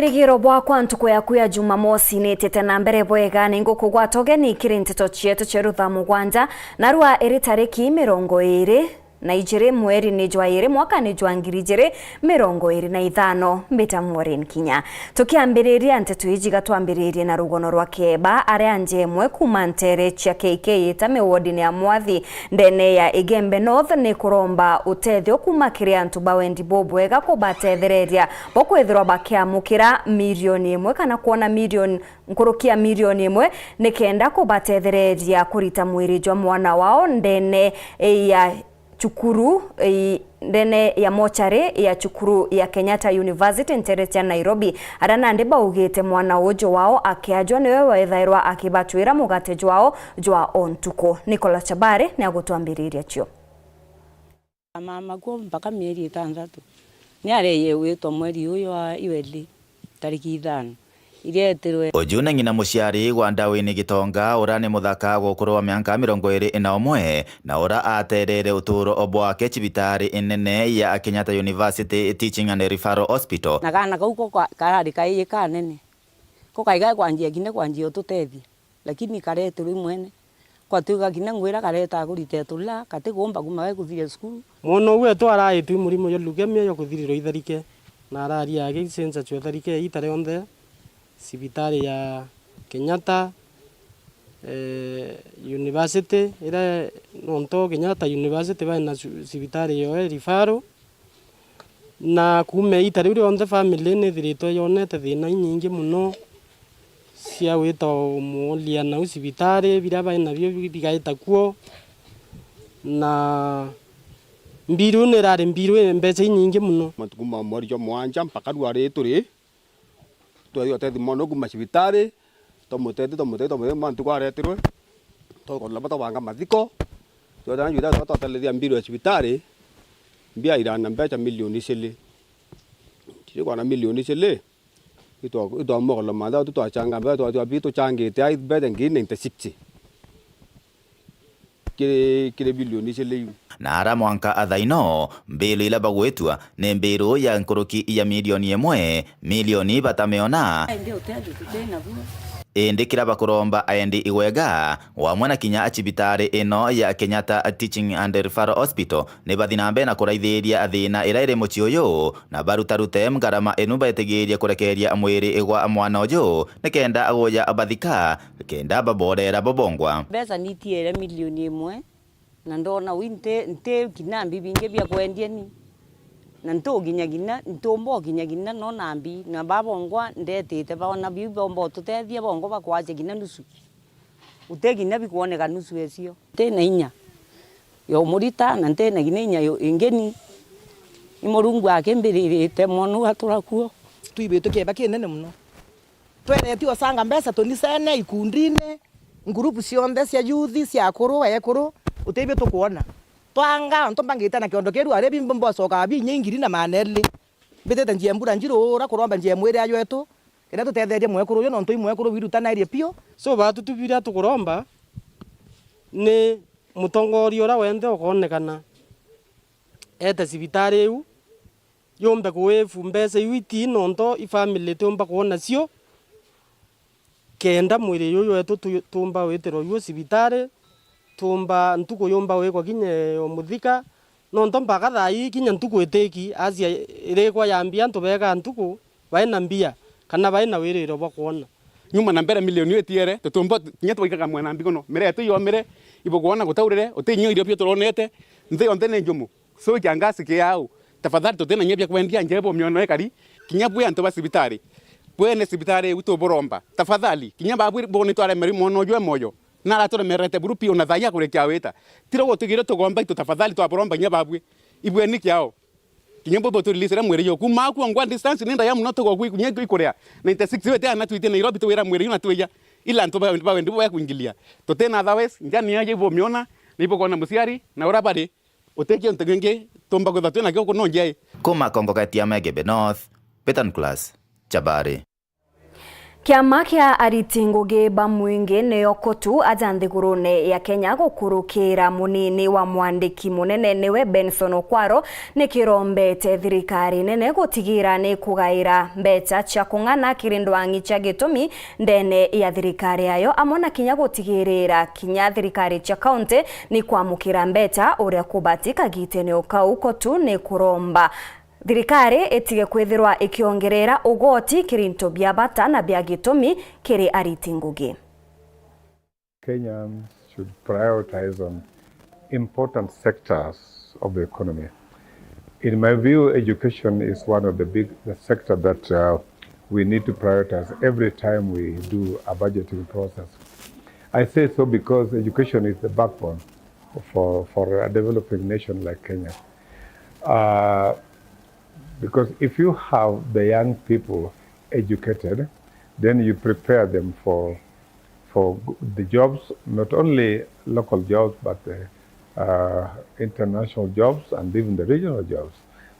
Bwirigiro bwakwa ntuku yaku ya Jumamosi nitete na mbere bwega ninguku gwatogeni kiri ntito chietu cherutha mugwanja narua iri tariki 20 na ijiri mweri ni jwa iri mwaka ni jwa ngiri ijiri 25 mbita Maureen Kinya tukiambiriria ntetu ijiga twambiririe na rugono rwa keba aria njemwe kuma ntere chia KK itame wodini ya Mwathi ndene ya Igembe North ni kuromba utethio kuma kiri antu bawendi bobwega kubatethereria bokwithirwa bakiamukira milioni 1 kana kuona milioni nkurukia milioni 1 nikenda kubatethereria kurita mwiri jwa mwana wao ndene ya chukuru ndene ya mochare ya chukuru ya Kenyatta University ntereti ya Nairobi arana ndiba ugite mwana ujo wao akiajwa niwe waithairwa akibatwira mugate jwao jwa ontuko. Nicola Chabare ni agutwambiriria cio mama ko mpaka mieri 6 ni areye witwa mweri uyo wa iweli tariki 5 ireterwe Ojuna ngina muciari gwa Ndawini Gitonga urane muthaka gukurwa miaka 21 na ura aterere uturo obwake cibitari inene ya Kenyatta University Teaching and Referral Hospital na kana kauko karari kai kanene ko kaiga kwanjia gine kwanjia tutethia lakini kareterwe mwene kwa tuga gine ngwira kareta kuritetula katigomba kumaga kuthire skulu mono wetu araitu murimo yo leukemia yo kuthiriro itharike na arari yake sensa chwe tharike itare onde sibitari ya Kenyatta University ira nonto Kenyatta University ba na sibitari yo referral na kume itare uri onde family ne thirito yonete thina nyingi muno cia wita mulia na sibitari biraba na byo bigaita kuo na mbiru ne rare mbiru mbese nyingi muno matukuma mwari jo mwanja mpaka rware turi twayo tethi mono kuma cibitari tomutete mantu kwaretirwe tokola bata wanga mathiko twatana yuda twatelethia mbiru ya cibitari mbia irana mbeca milioni cili kiri kwa na milioni cili ito mogolo manda tutachanga mbe twabito changite ai bede ngine 96 kire bilioni cili na ara mwanka athaino mbilu ila bagwetua ni mbilu ya nkuruki ya milioni 1 milioni batameona ndio tendi tutena bu indikira bakuromba aendi iwega wa mwana kinya acibitari ino ya Kenyatta Teaching and Referral Hospital ni bathinambe na kuraithiria athina iraire muci uyu na barutarute mgarama inu bategeria kurekeria mwiri igwa mwana uyu nikenda agoya abathika kenda baborera bobongwa besa nitiere milioni 1 na ndona winte nte kinambi binge bya kwendie ni na ntoginyagina ntombogina no nambi na babongwa ndetete baona bibombo tutethia bongo bakwaje gina nusu utegina bikuoneka nusu esio tena inya yo murita na tena gina inya yo ingeni imorungu akembirite monu aturakuo tuibeto keba kinene muno twereti osanga mbesa tonisene ikundine ngurupu cionde cia youth cia kuru ekuru utebe tukuona twanga ntombangita na kiondo keru arebi mbombo soka bi nyingiri na maneli betete njiembura njiro ora kuromba njiemwere ayo etu kenda tutetherie mwekuru yo nonto imwekuru wiruta na irie pio so batu tubira tukuromba ni mutongori ora wende okonekana eta sibitari u yombe kuefu mbese yuiti nonto ifamily tumba kuona cio kenda mwire yoyo etu tumba wetero yo sibitari tumba ntuko yomba wekwa kinye omuthika nonto mpaka thai kinya ntuko eteki asia irekwa yambia ntubega ntuko baina mbia kana baina wiriro bakuona nyuma na mbere milioni etiere tutumba kinya twaikaga mwena mbikono miretu yomire ibokuona gutaurire utinyo irio pio turonete nthi onte ne njumu so kiangasi kiao tafadhali tutena nyebya kwendia njebo miono ekari kinya bwe antu basibitari bwene sibitari uto boromba tafadhali kinya babwi boni tware meri mono jwe moyo nara tore merete grupi ona thaya kurekia weta tiro gotugire tugomba itu tafadhali twaboromba nya babwe ibweni kiao kinyembo botu release mwere yo kuma ku ngwa distance nenda ya muno tugo ku nyego ikorea 96 wete ana twite Nairobi tuwira mwere yuna tuya ila nto ba ndu ba kuingilia totena otherwise njani yaje bo miona nipo kona musiari na ora bari utekio ntengenge tomba ko tatuna ko no nje kuma kongo katia Igembe North Petan Class Chabare Kiama kia ariti ngugi ba mwingi niyo kotu aja nthigurune ya Kenya gukurukira munini wa mwandiki munene niwe Benson Okwaro ni kirombete thirikari nene gutigira ni kugaira mbeca cia kung'ana kirindwangi cia gitumi ndene ya thirikari ayo amona kinya gutigirira kinya thirikari cia kaunti ni kwamukira mbeca uria kubatika gitene ukau kotu ni kuromba thirikari itige kwithirwa ikiongerera ugoti kirinto bia bata na bia gitumi kiri ariti ngugi. Kenyans should prioritize on important sectors of the economy. In my view, education is one of the sector that we need to prioritize every time we do a budgeting process. I say so because education is the backbone for a developing nation like Kenya. Because if you have the young people educated, then you prepare them for the jobs, not only local jobs, but international jobs and even the regional jobs.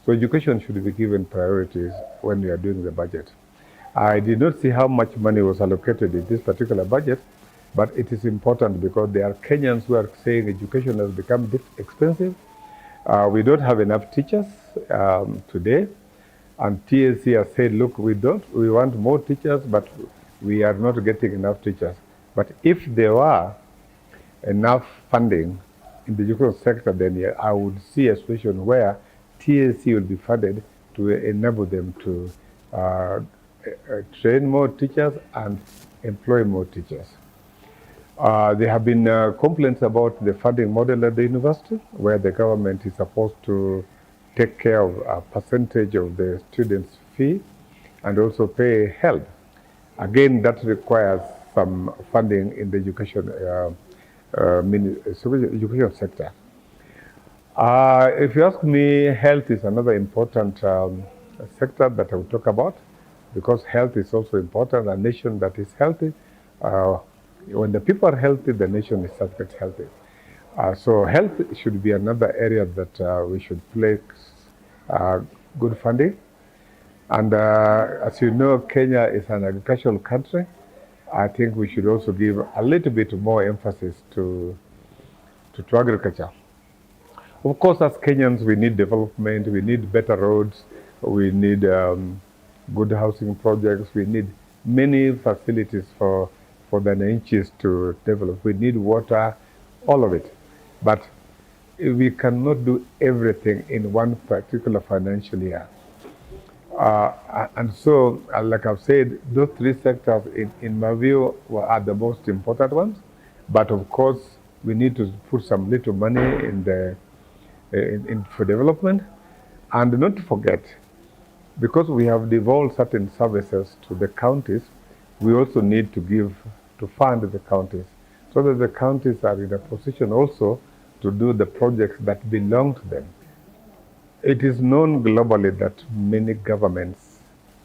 So education should be given priorities when we are doing the budget. I did not see how much money was allocated in this particular budget, but it is important because there are Kenyans who are saying education has become expensive. We don't have enough teachers today, and TSC has said, look, we want more teachers, but we are not getting enough teachers. But if there were enough funding in the education sector, then I would see a situation where TSC will be funded to enable them to train more teachers and employ more teachers. There have been complaints about the funding model at the university, where the government is supposed to take care of a percentage of the students' fee and also pay help. Again, that requires some funding in the education sector. If you ask me, health is another important sector that I will talk about, because health is also important. A nation that is healthy, when the people are healthy, the nation is subject healthy. So health should be another area that we should place good funding. And as you know, Kenya is an agricultural country. I think we should also give a little bit more emphasis to agriculture. Of course, as Kenyans, we need development, we need better roads, we need good housing projects, we need many facilities for the Nanchis to develop. We need water, all of it. But we cannot do everything in one particular financial year. And so, like I've said, those three sectors, in my view, are the most important ones. But of course, we need to put some little money for development. And not to forget, because we have devolved certain services to the counties, we also need to fund the counties, so that the counties are in a position also to do the projects that belong to them. It is known globally that many governments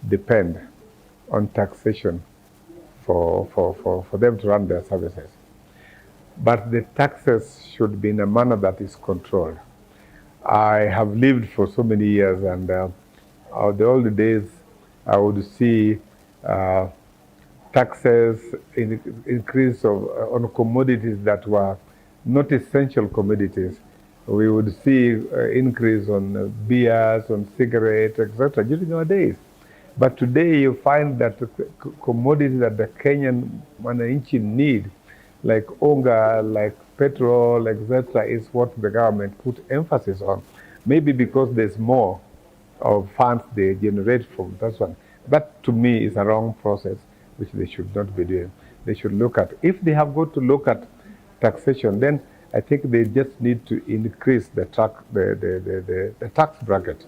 depend on taxation for them to run their services. But the taxes should be in a manner that is controlled. I have lived for so many years, and the old days I would see taxes increase on commodities that were not essential commodities. We would see increase on beers, on cigarettes, etc. during our days. But today you find that commodities that the Kenyan wananchi need, like unga, like petrol, etc., is what the government put emphasis on. Maybe because there's more of funds they generate from that one. That to me is a wrong process, which they should not be doing. They should look at, if they have got to look at taxation, then I think they just need to increase the tax bracket.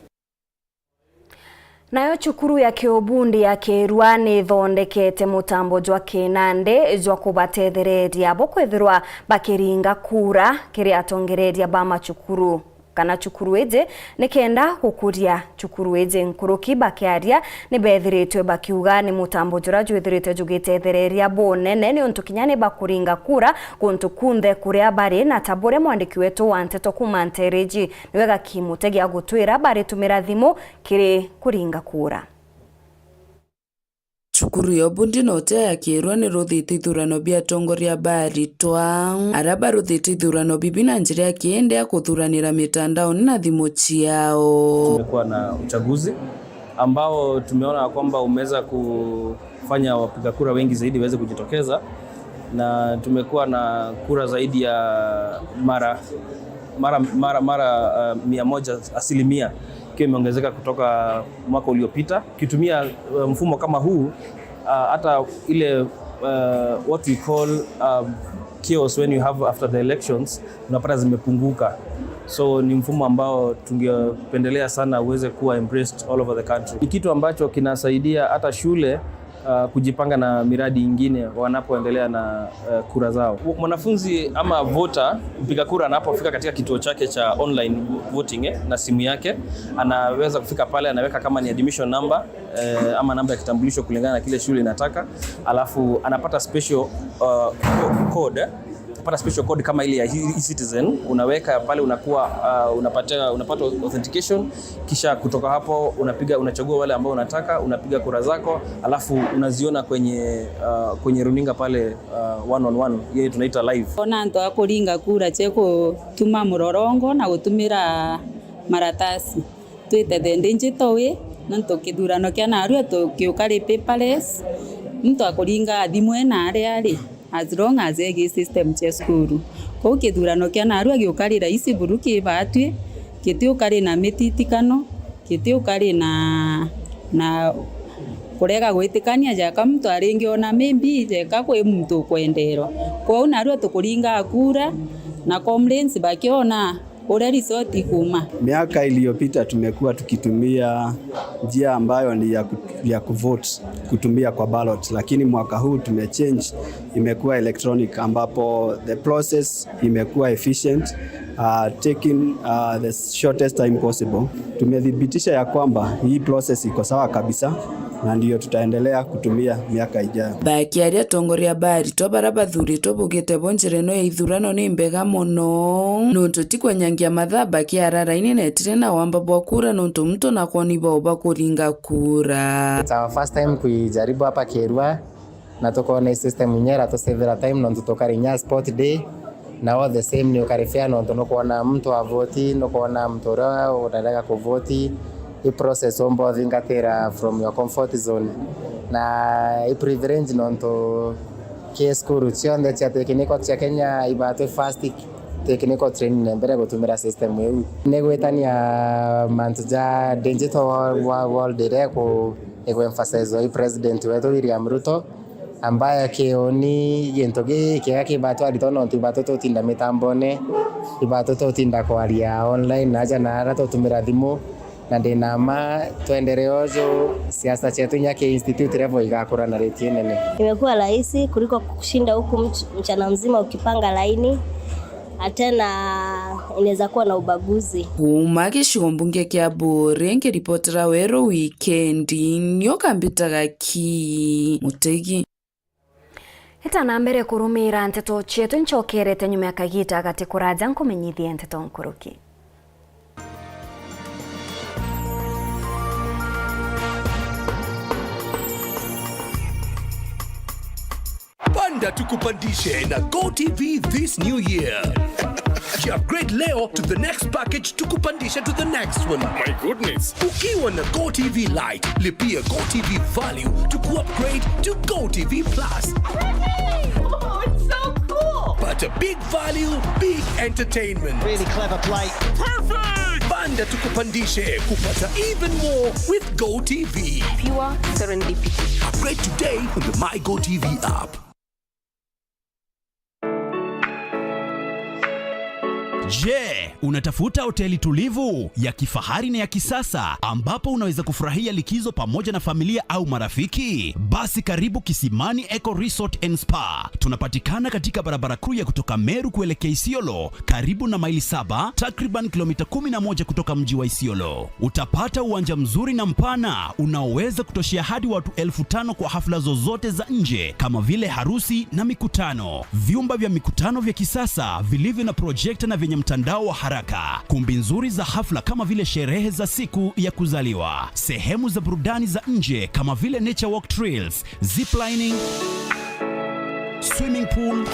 Nayo chukuru ya Kiobundi ya Kirua ni thondekete mutambo jwa kinande jwa kubatethereria bokwithirwa bakiringa kura kiri atongereria ba machukuru kana chukuru eje nikenda gukuria chukuru eje nkuruki bakiaria ni bethiritwe bakiuga ni mutambo jura jwithirite jugitethereria bonene ni untukinyane bakuringa kura kuntu kunthe kuria bari na tabure mwandiki wetu wa Nteto kuma Ntereji niwega kimutegi gutwira bari tumira thimu kiri kuringa kura. cukuru yo bundi note yakirwa ni ruthite ithurano bia tongoria baritwa araba ruthite ithurano bibina njira ya kiende ya kuthuranira mitandao na thimu ciao. Tumekuwa na uchaguzi ambao tumeona kwamba umeweza kufanya wapiga kura wengi zaidi waweze kujitokeza, na tumekuwa na kura zaidi ya mara 100% ikiwa imeongezeka kutoka mwaka uliopita. Kitumia mfumo kama huu, hata ile what we call chaos when you have after the elections unapata zimepunguka. So ni mfumo ambao tungependelea sana uweze kuwa embraced all over the country. Ni kitu ambacho kinasaidia hata shule kujipanga na miradi ingine wanapoendelea na kura zao. Mwanafunzi ama voter mpiga kura anapofika katika kituo chake cha online voting na simu yake, anaweza kufika pale, anaweka kama ni admission number ama namba ya kitambulisho kulingana na kile shule inataka, alafu anapata special code. Unapata special code kama ile ya e-Citizen, unaweka pale, unakuwa unapata authentication, kisha kutoka hapo unachagua wale ambao unataka, unapiga kura zako, alafu unaziona kwenye runinga pale one on one, yeye tunaita live. Ona ndo akuringa kura cheko tuma murorongo na gutumira maratasi twite thende njitowe nanto kithurano kia naru to kiukari paperless mtu akuringa thimwe na ari as long as egi system che skuru ko kithurano kia naru agiukari raisi buruki batwe kitiukari na mititikano kitiukari na kurega gwitikania jaka mtu aringiona maybe jeka kwe mtu kwendero kwa unaru tukuringa kura na complaints bakiona ore resort kuma. Miaka iliyopita tumekuwa tukitumia njia ambayo ni ya kuvote kutumia kwa ballot, lakini mwaka huu tumechange, imekuwa electronic ambapo the process imekuwa efficient, taking the shortest time possible. Tumedhibitisha ya kwamba hii process iko sawa kabisa na ndio tutaendelea kutumia miaka ijayo. Bakiaria tongoria bari to barabathuri to bugite bonjereno ya ithurano ni mbega muno nonto tikwanyangia mathaba kiarara-ini netire na wamba bwa kura nonto mtu na kwoni boba kuringa kura. It's our first time kuijaribu hapa Kerwa na tuko system nyera to save time nonto tokarinya sport day na all the same ni ukarifia nonto nokona mtu avoti nokona mtu ra unataka kuvoti. I process ombo thingatira from your comfort zone na I privilege nonto case kuru chionde cha technical cha Kenya ibate fast technical training mbere gutumira system eu negwetania mantuja digital world direko emphasize I president wetu William Ruto ambaye kioni yentoge kiaki batu alitono tibatoto tinda mitambone ibatoto tinda kwalia online naja na rato tumira thimu na ndinama tuendereojo siasa chetu nyake institute level igakura na rate nene. Imekuwa rahisi kuliko kushinda huku mchana mzima ukipanga laini, atena inaweza kuwa na ubaguzi. Gicigo mbunge kia Bore ripotera wero weekend nyoka mbitaga ki Mutegi. Hitana mbere kurumira nteto chetu nchokerete nyuma ya kagita gati kuraja nkumenyithia nteto nkuruki. Panda tukupandishe na GoTV this new year. Upgrade leo to the next package tukupandishe to the next one. My goodness. Ukiwa na GoTV Lite, lipia GoTV Value to upgrade to GoTV Plus. Oh, it's so cool. But a big value, big entertainment. Really clever play. Perfect. Panda tukupandishe kupata even more with GoTV. Pure serendipity. Upgrade today on the My GoTV app. Je, unatafuta hoteli tulivu ya kifahari na ya kisasa ambapo unaweza kufurahia likizo pamoja na familia au marafiki? Basi karibu Kisimani Eco Resort and Spa. Tunapatikana katika barabara kuu ya kutoka Meru kuelekea Isiolo, karibu na maili 7, takriban kilomita 11 kutoka mji wa Isiolo. Utapata uwanja mzuri na mpana unaoweza kutoshea hadi watu 5,000 kwa hafla zozote za nje kama vile harusi na mikutano. Vyumba vya mikutano vya kisasa vilivyo na projector na vyenye mtandao wa haraka, kumbi nzuri za hafla kama vile sherehe za siku ya kuzaliwa, sehemu za burudani za nje kama vile nature walk trails, ziplining, swimming pool,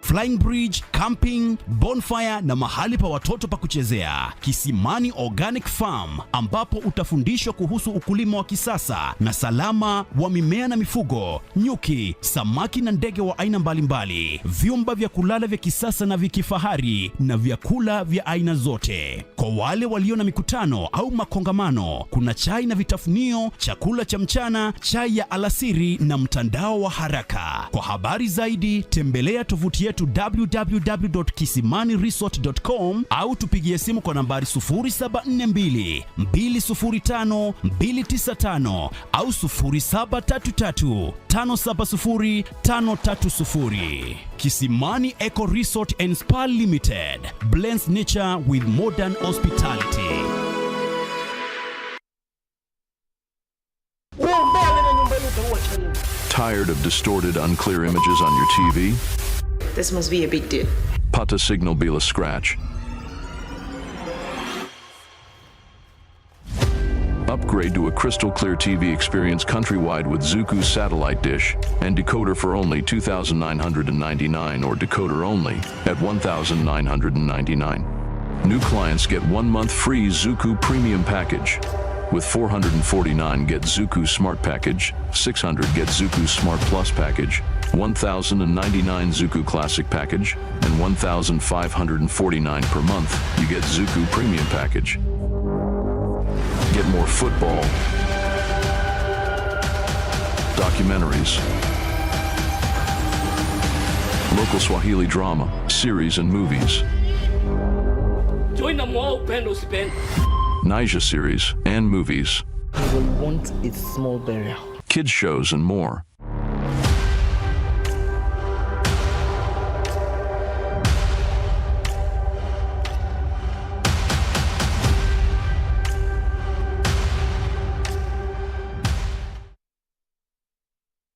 flying bridge, camping, bonfire na mahali pa watoto pa kuchezea. Kisimani Organic Farm, ambapo utafundishwa kuhusu ukulima wa kisasa na salama wa mimea na mifugo, nyuki, samaki na ndege wa aina mbalimbali, vyumba vya kulala vya kisasa na vya kifahari na vyakula vya aina zote. Kwa wale walio na mikutano au makongamano, kuna chai na vitafunio, chakula cha mchana, chai ya alasiri na mtandao wa haraka. Kwa habari zaidi, tembelea tovuti yetu www.kisimaniresort.com au tupigie simu kwa nambari 0742 205 295 au 0733 570 530. Kisimani Eco Resort and Spa Limited blends nature with modern hospitality. Tired of distorted, unclear images on your TV? This must be a big deal. Pata Signal Bila Scratch. Upgrade to a crystal clear TV experience countrywide with Zuku satellite dish and decoder for only $2,999 or decoder only at $1,999. New clients get 1 month free Zuku Premium Package. With $449 get Zuku Smart Package, $600 get Zuku Smart Plus Package, $1,099 Zuku Classic Package, and $1,549 per month you get Zuku Premium Package. Get more football, documentaries, local Swahili drama, series and movies, join them all, Pendo Spend. Naija series and movies, You will want a small burial. kids shows and more.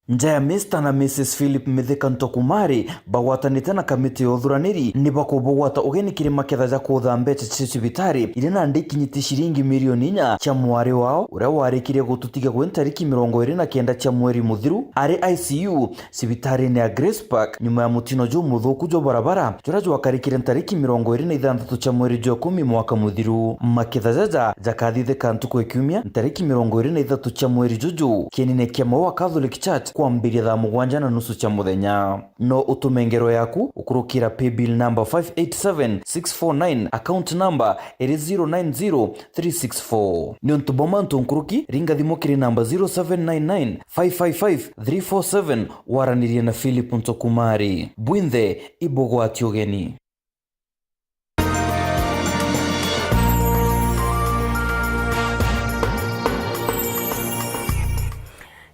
Njaya Mr. na Mrs. Philip Mithika Ntokumari bawatanite na kamiti ya uthuraniri ni bakubugwata ugeni kirima ketha ja kutha mbeca cia cibitari iri na ndikinyiti shiringi milioni 4 cia mwari wao uria warikire gututiga gwe tariki 29 cia mweri muthiru ari ICU cibitari ni ya Grace Park nyuma ya mutino jo muthuku jo barabara jura jo wakarikire tariki 26 cia mweri jo 10 mwaka muthiru maketha ja kathithe kantu kwa kiumia tariki 23 cia mweri jojo kienine kia Maua Catholic Church kwambiria thaa 7:30 cia muthenya. No utumengero yaku ukurukira paybill number 587649 account number 090364 niontu bomantu nkuruki ringa thimo kiri number 0799555347 waranirie na Philip Ntokumari Bwinthe ibogwati ugeni.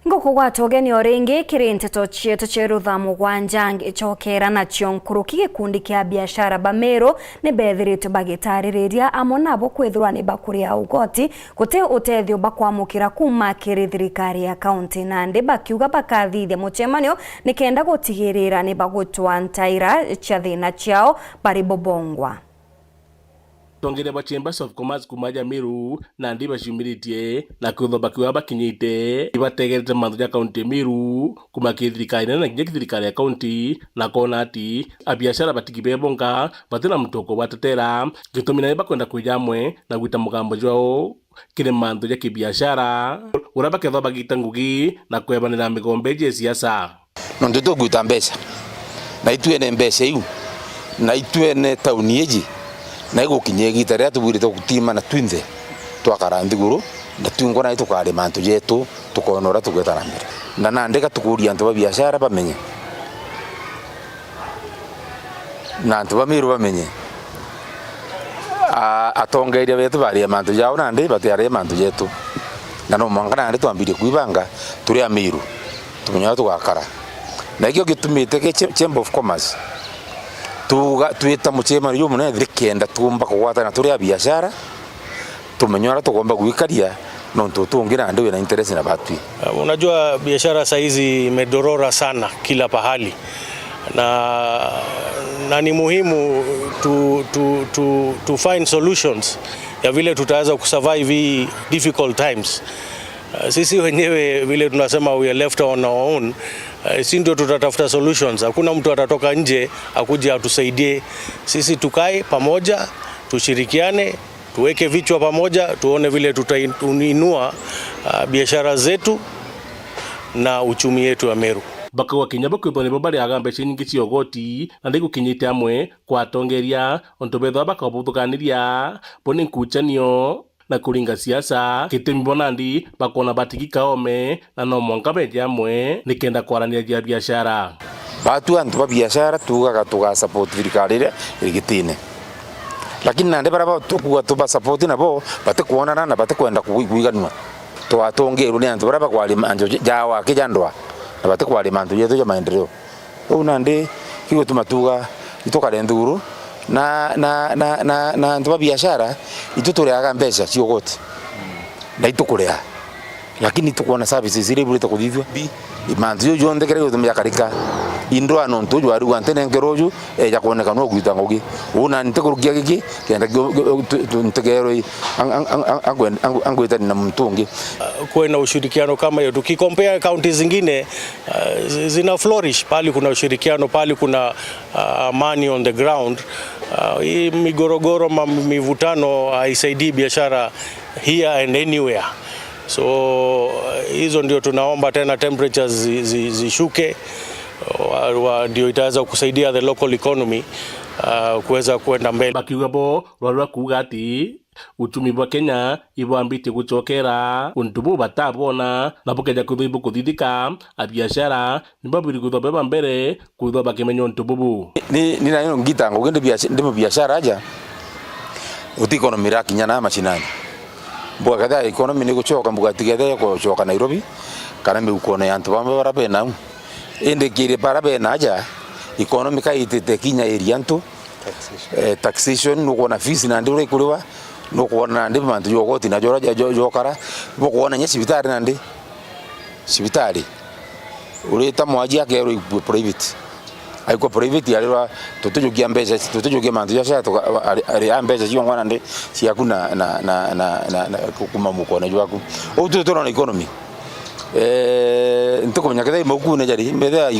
Ngukugwata ugeni oringi kiri nteto chietu cherutha mugwanja ngicokera na chionkuruki gikundi kia biashara Bamero ni bethiritu bagitariria amo nabo kwithurwa ni bakuria ugoti gute utethio bakwamukira kuma kiri thirikari ya county Nandi bakiuga bakathithia muchemanio nikenda gutigirira ni bagutwa ntaira cha thina ciao bari bobongwa. Tongere ba Chambers of Commerce kumaja Miru Nandi bashimiritie na kutho bakiwa bakinyite ibategerete manthu ya county Miru kumakithirikari na ngithirikari ya county na kona ati abiashara batigibebonga batena mtoko batetera gitumina ni bakwenda kujamwe na gwita mugambo jwao kire manthu ya kibiashara uraba ketho bagita ngugi na kwebanira migombe je siasa nondo to gwita mbeca na itwene mbeca iu na itwene tauni eji na igukinye gitare atubwirite gutima na twinthe twakara ndiguru na twingona itukare mantu jetu tukonora tugweta na mbere na nandika tukuria antu ba biashara bamenye na antu ba miru bamenye atongeria betu bari mantu jao nandi batiare mantu jetu na no mangana ndi twambirie kuibanga turi amiru tumenye tugakara na ikyo gitumite ke Chamber of Commerce tuita muchema yo mune thikenda tumba kugwata na turi ya biashara tumenyora tugomba gwikaria no tutungira ndio na interest na batu. Unajua biashara saa hizi imedorora sana kila pahali na ni muhimu to find solutions ya vile tutaweza kusurvive hii difficult times. Sisi wenyewe vile tunasema we are left on our own, si ndio tutatafuta solutions. Hakuna mtu atatoka nje akuje atusaidie. Sisi tukae pamoja, tushirikiane, tuweke vichwa pamoja, tuone vile tutainua biashara zetu na uchumi yetu wa Meru. Baka wa Kenya bakwithwo nibo bari agambeca nyingi cia ogoti na ndigukinyite amwe kwatongeria onto betho bakobuthuganiria boni nkuchanio na kuringa siasa kitemi bonandi bakona batiki kaome na no mwanka beje amwe nikenda kwarania biashara. Batu antu ba biashara tugaga tuga support thirikari ire irigitine, lakini nande baraba tuba support nabo bate kuonana na bate kwenda kuiganwa twatongeru ni antu baraba kwali anjo jawa kijandwa na bate kwali mantu yetu ya maendeleo unande kigo tumatuga itokare nduru na antu ba biashara itutureaga mbeca ciogoti na itukurea, lakini tukuona services ile bure tukuthithwa mantu yo jonde kere gutumya karika indo anonto jo ari wantene ngeroju ya kuoneka no gwita ngogi una ntekurugia giki kenda ntegero angweta na mtungi. Kuwe na ushirikiano kama hiyo, tukicompare counties zingine zina flourish pali kuna ushirikiano, pali kuna money on the ground. Hii migorogoro mivutano haisaidii biashara here and anywhere. So hizo ndio tunaomba tena temperatures zishuke, ndio itaweza kusaidia the local economy kuweza kwenda mbele. Bakiugabo rwarwa kuga ati uchumi bwa Kenya ibwambite guchokera untubu batabona na bukeja kuthibu kuthithika a biashara nibabiri kuthobeba mbere kuthoba kimenyo ntububu ni nayo ngita ngogende biashara aja uti economy rakinya na machinani mbuga kadha economy ni guchoka mbuga tigede ko choka Nairobi kana miukone yantu bamwe barabe na ende kire barabe na aja economy kaitete kinya area ntu taxation no kona fees na ndure kuriwa no kuona ndi mantu yogoti na jokara bo kuona nya sibitari nandi sibitari ureta mwaji yake ero private aiko private yalwa tutujugia mbeca tutujugia mantu ya shato ari ambeca cio ngwana ndi cia kuna na kumamuko na jwaku ututoro na economy ntukumenya kadai mukune jari medha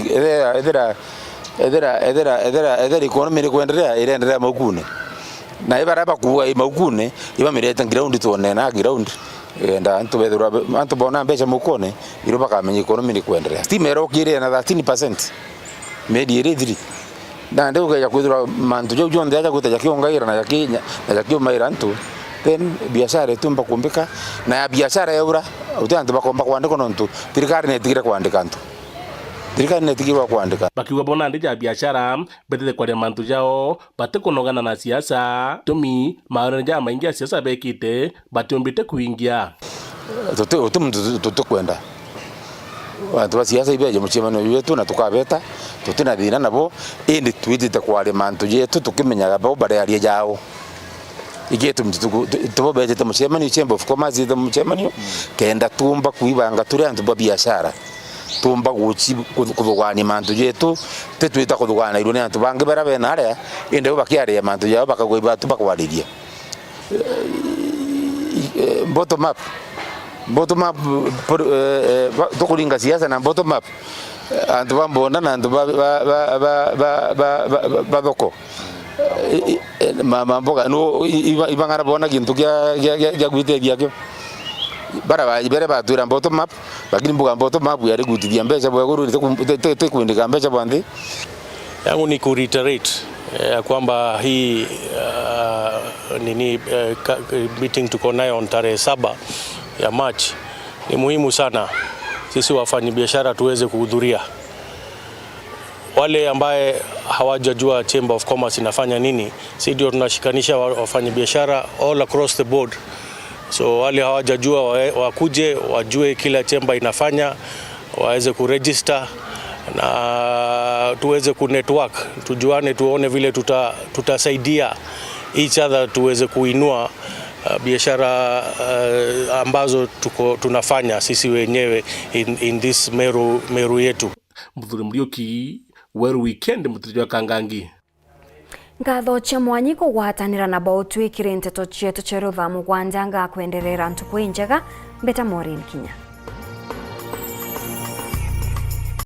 edera economy ni kuendelea irendelea mukune na ibaraba kuwa imaukune iba mireta ground tuone na ground enda antu bedura antu bona mbeca mukone iroba kamenye economy ni kuendelea stimero kire na 13% medi iridri na ndio ya kudura mantu jo jonde aja kutaja kiongaira na yakinya na yakio maira antu then biashara tumba kumbika na ya biashara eura utantu bakomba kwandika nontu tirikari ne tigire kwandika antu tirikari ne tigire kwandika bakiwa bona ndi ya biashara betete kwa mantu jao bate kunogana na siasa tumi maana ja maingia siasa bekite batombite kuingia tutu kwenda watu wa siasa ibeje muchemano yetu na tukabeta tutina thina nabo indi twitite kwale mantu yetu tukimenyaga bo bare ari jao igetu tubo beje muchemano Chamber of Commerce ite muchemano kenda tumba kuibanga turi antu ba biashara tumba guchi kuthugani mantu yetu tetwita kuthugana irune antu bange bara bena aria indi bakiare mantu yao bakagoiba tu bakwariria bottom up tukuringa siasa na bottom up antu bambona na antu baboko mamboga no ibangara bona gintu gya gwiteria kyo bara bere batura bottom up lakini mboga bottom up yari gutithia mbeca bweguru tekwindika mbeca bwandi yangu ni ku reiterate kwamba hii meeting tuko nayo on tarehe 7 ya March ni muhimu sana sisi wafanyabiashara tuweze kuhudhuria. Wale ambaye hawajajua Chamber of Commerce inafanya nini, sisi ndio tunashikanisha wafanyabiashara all across the board. So wale hawajajua wakuje wajue kila chamber inafanya, waweze kuregister na tuweze kunetwork, tujuane, tuone vile tutasaidia each other tuweze kuinua biashara ambazo tunafanya sisi wenyewe in this Meru yetu. Mthuri Muriuki, Weru Weekend, Mthuri wa Kangangi. ngatho cia mwanyi kugwatanira na bautwikire nteto cietu cia rutha mugwanja nga kwenderera ntuku njega Beta Maureen Kinya.